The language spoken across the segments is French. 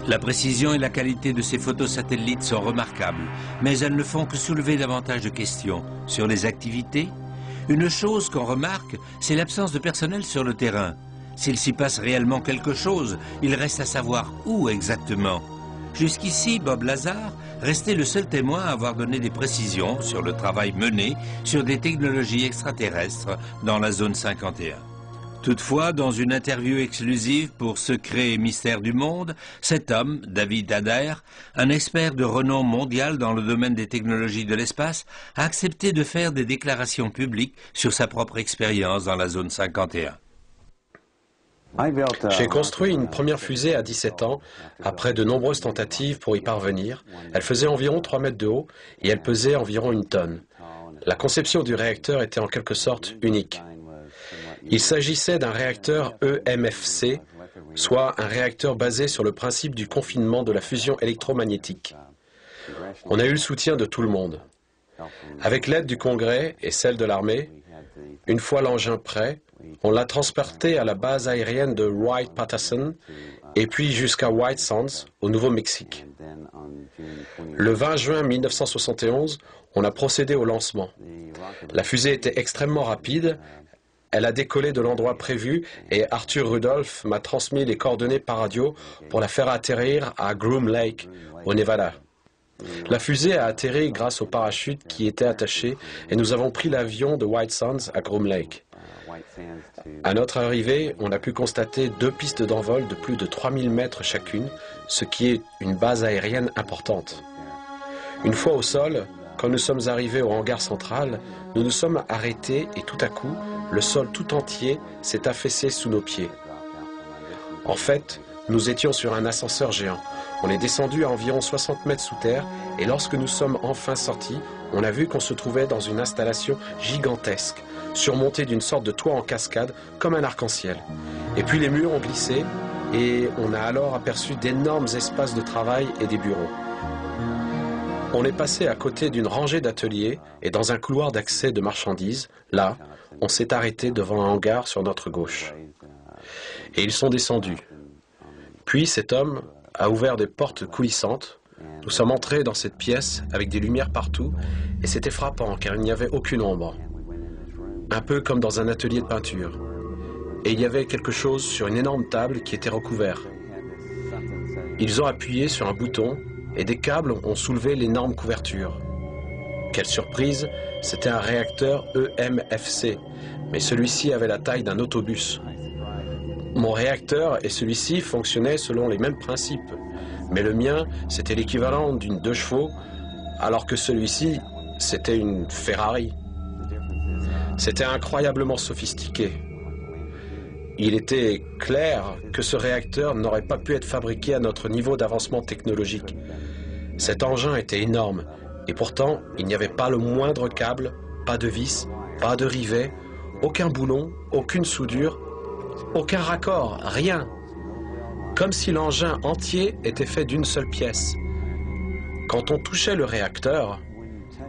La précision et la qualité de ces photos satellites sont remarquables, mais elles ne font que soulever davantage de questions sur les activités. Une chose qu'on remarque, c'est l'absence de personnel sur le terrain. S'il s'y passe réellement quelque chose, il reste à savoir où exactement. Jusqu'ici, Bob Lazar restait le seul témoin à avoir donné des précisions sur le travail mené sur des technologies extraterrestres dans la zone 51. Toutefois, dans une interview exclusive pour Secrets et Mystères du Monde, cet homme, David Adair, un expert de renom mondial dans le domaine des technologies de l'espace, a accepté de faire des déclarations publiques sur sa propre expérience dans la zone 51. J'ai construit une première fusée à 17 ans, après de nombreuses tentatives pour y parvenir. Elle faisait environ 3 mètres de haut et elle pesait environ 1 tonne. La conception du réacteur était en quelque sorte unique. Il s'agissait d'un réacteur EMFC, soit un réacteur basé sur le principe du confinement de la fusion électromagnétique. On a eu le soutien de tout le monde. Avec l'aide du Congrès et celle de l'armée, une fois l'engin prêt, on l'a transporté à la base aérienne de Wright-Patterson et puis jusqu'à White Sands, au Nouveau-Mexique. Le 20 juin 1971, on a procédé au lancement. La fusée était extrêmement rapide. Elle a décollé de l'endroit prévu et Arthur Rudolph m'a transmis les coordonnées par radio pour la faire atterrir à Groom Lake, au Nevada. La fusée a atterri grâce au parachute qui était attaché et nous avons pris l'avion de White Sands à Groom Lake. À notre arrivée, on a pu constater 2 pistes d'envol de plus de 3000 mètres chacune, ce qui est une base aérienne importante. Une fois au sol, quand nous sommes arrivés au hangar central, nous nous sommes arrêtés et tout à coup, le sol tout entier s'est affaissé sous nos pieds. En fait, nous étions sur un ascenseur géant. On est descendu à environ 60 mètres sous terre et lorsque nous sommes enfin sortis, on a vu qu'on se trouvait dans une installation gigantesque, surmontée d'une sorte de toit en cascade comme un arc-en-ciel. Et puis les murs ont glissé et on a alors aperçu d'énormes espaces de travail et des bureaux. On est passé à côté d'une rangée d'ateliers et dans un couloir d'accès de marchandises, là, on s'est arrêté devant un hangar sur notre gauche. Et ils sont descendus. Puis cet homme a ouvert des portes coulissantes. Nous sommes entrés dans cette pièce avec des lumières partout et c'était frappant car il n'y avait aucune ombre. Un peu comme dans un atelier de peinture. Et il y avait quelque chose sur une énorme table qui était recouvert. Ils ont appuyé sur un bouton et des câbles ont soulevé l'énorme couverture. Quelle surprise, c'était un réacteur EMFC, mais celui-ci avait la taille d'un autobus. Mon réacteur et celui-ci fonctionnaient selon les mêmes principes, mais le mien, c'était l'équivalent d'une 2 chevaux, alors que celui-ci, c'était une Ferrari. C'était incroyablement sophistiqué. Il était clair que ce réacteur n'aurait pas pu être fabriqué à notre niveau d'avancement technologique. Cet engin était énorme, et pourtant, il n'y avait pas le moindre câble, pas de vis, pas de rivet, aucun boulon, aucune soudure, aucun raccord, rien. Comme si l'engin entier était fait d'une seule pièce. Quand on touchait le réacteur,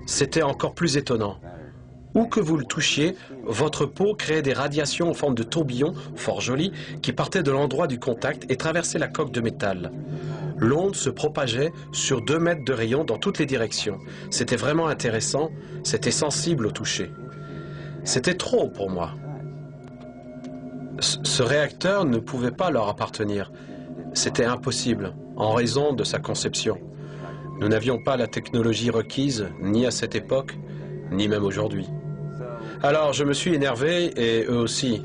c'était encore plus étonnant. Où que vous le touchiez, votre peau créait des radiations en forme de tourbillon, fort jolies, qui partaient de l'endroit du contact et traversaient la coque de métal. L'onde se propageait sur 2 mètres de rayon dans toutes les directions. C'était vraiment intéressant, c'était sensible au toucher. C'était trop pour moi. Ce réacteur ne pouvait pas leur appartenir. C'était impossible, en raison de sa conception. Nous n'avions pas la technologie requise, ni à cette époque, ni même aujourd'hui. Alors je me suis énervé, et eux aussi.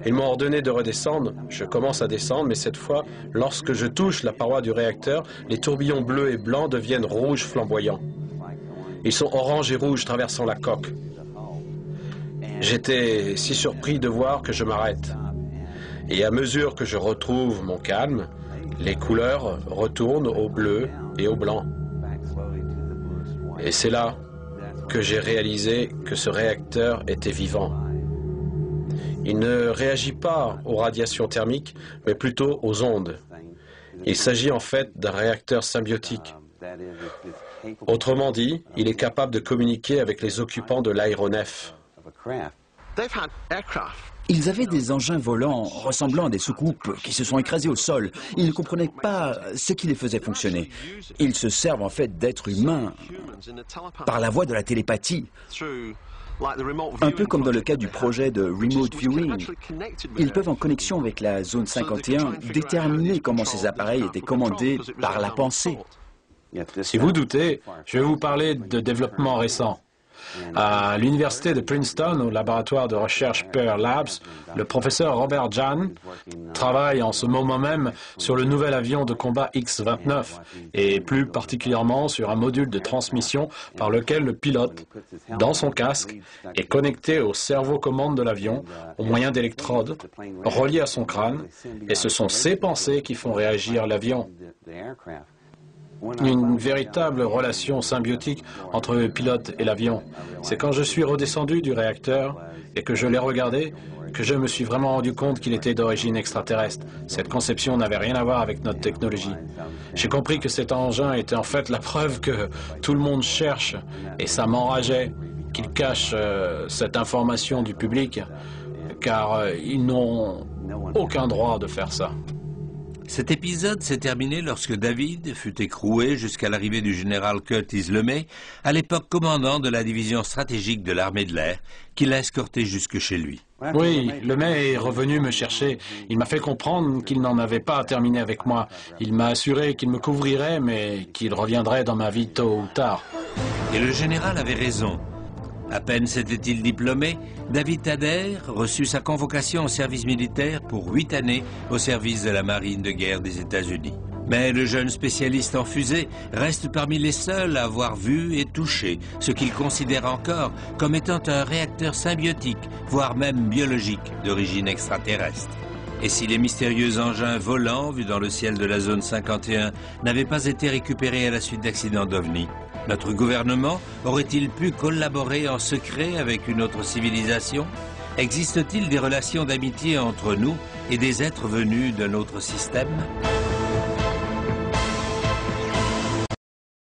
Ils m'ont ordonné de redescendre. Je commence à descendre, mais cette fois, lorsque je touche la paroi du réacteur, les tourbillons bleus et blancs deviennent rouges flamboyants. Ils sont orange et rouge traversant la coque. J'étais si surpris de voir que je m'arrête. Et à mesure que je retrouve mon calme, les couleurs retournent au bleu et au blanc. Et c'est là que j'ai réalisé que ce réacteur était vivant. Il ne réagit pas aux radiations thermiques, mais plutôt aux ondes. Il s'agit en fait d'un réacteur symbiotique. Autrement dit, il est capable de communiquer avec les occupants de l'aéronef. Ils avaient des engins volants ressemblant à des soucoupes qui se sont écrasés au sol. Ils ne comprenaient pas ce qui les faisait fonctionner. Ils se servent en fait d'êtres humains par la voie de la télépathie. Un peu comme dans le cas du projet de Remote Viewing. Ils peuvent, en connexion avec la zone 51, déterminer comment ces appareils étaient commandés par la pensée. Si vous doutez, je vais vous parler de développements récents. À l'université de Princeton, au laboratoire de recherche Pearl Labs, le professeur Robert Jahn travaille en ce moment même sur le nouvel avion de combat X-29 et plus particulièrement sur un module de transmission par lequel le pilote, dans son casque, est connecté au cerveau-commande de l'avion au moyen d'électrodes reliées à son crâne, et ce sont ces pensées qui font réagir l'avion. Une véritable relation symbiotique entre le pilote et l'avion. C'est quand je suis redescendu du réacteur et que je l'ai regardé que je me suis vraiment rendu compte qu'il était d'origine extraterrestre. Cette conception n'avait rien à voir avec notre technologie. J'ai compris que cet engin était en fait la preuve que tout le monde cherche, et ça m'enrageait qu'ils cachent cette information du public, car ils n'ont aucun droit de faire ça. Cet épisode s'est terminé lorsque David fut écroué jusqu'à l'arrivée du général Curtis LeMay, à l'époque commandant de la division stratégique de l'armée de l'air, qui l'a escorté jusque chez lui. Oui, LeMay est revenu me chercher. Il m'a fait comprendre qu'il n'en avait pas terminé avec moi. Il m'a assuré qu'il me couvrirait, mais qu'il reviendrait dans ma vie tôt ou tard. Et le général avait raison. À peine s'était-il diplômé, David Thader reçut sa convocation au service militaire pour 8 années au service de la marine de guerre des États-Unis. Mais le jeune spécialiste en fusée reste parmi les seuls à avoir vu et touché ce qu'il considère encore comme étant un réacteur symbiotique, voire même biologique, d'origine extraterrestre. Et si les mystérieux engins volants vus dans le ciel de la zone 51 n'avaient pas été récupérés à la suite d'accidents d'OVNI, notre gouvernement aurait-il pu collaborer en secret avec une autre civilisation? Existe-t-il des relations d'amitié entre nous et des êtres venus d'un autre système?